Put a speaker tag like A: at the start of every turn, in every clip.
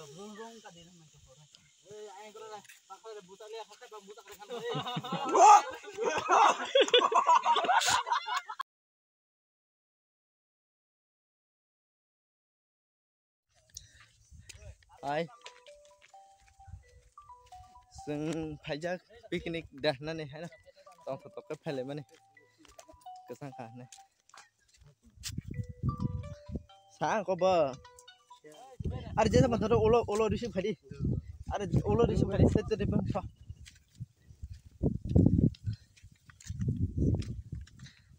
A: Ai जों Pfizer picnic दाहनानै है ना तों फटक फैले माने केसां खाने सा कब अरे जैसे मतलब ओलो ओलो रिसीव खाली अरे ओलो रिसीव खाली सेट दे बम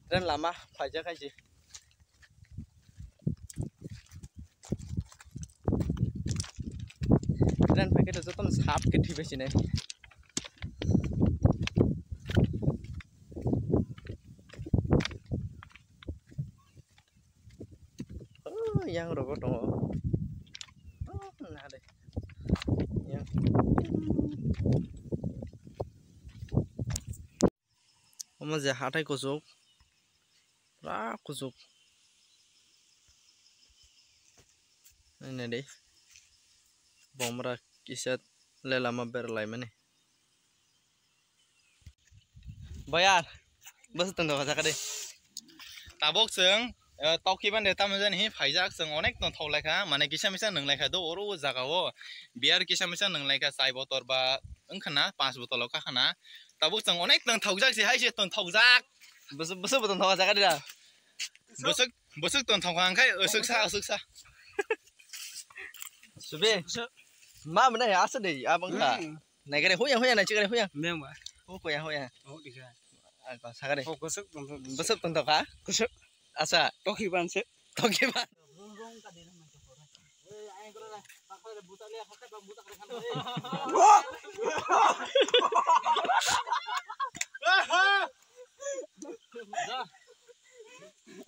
A: ट्रेन लामा फाइजा खाइजी ट्रेन पैकेट जो तुम साफ के ठीक बेची नहीं yang rokok dong nah deh yang oma je hatai kusuk ra kusuk ini deh bomra kisat lelama berlai mana bayar bas tendo kata kade tabok seng tauki ban deta majan hi faijak seng onek ton thaulaika mane kisa misa nanglaika do oru jagao biar kisa misa nanglaika chai botol ba engkhana 5 botol ka khana tabok seng onek ton thaujak si hai se ton thaujak busuk busuk ton thaujak ka dira busuk busuk ton thaugang khai usuk sa sube ma mana ya asa dei abang ka nai ka huyang huyang nai chikare huyang mem ba huyang huyang dikha ka sakare busuk ton thauka kusuk asa toki ban toki ban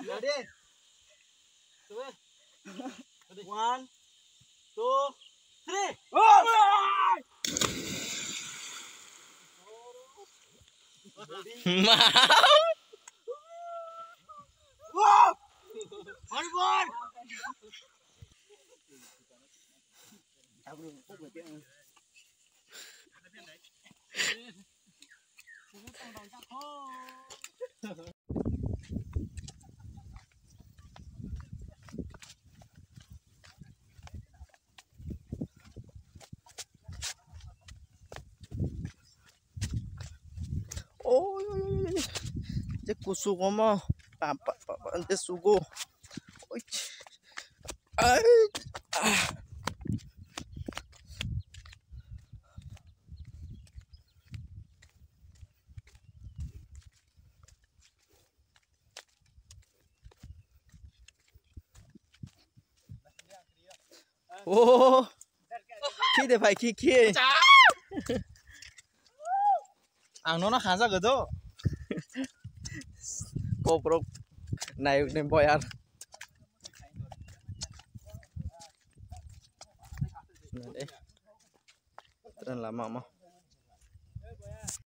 A: ready 1 2 3 wow Harbor oh je kusuk mo papa ante sugo oh ki de bhai ki ang no na khaja gado koprok nai ne boyar nah deh tren lama mah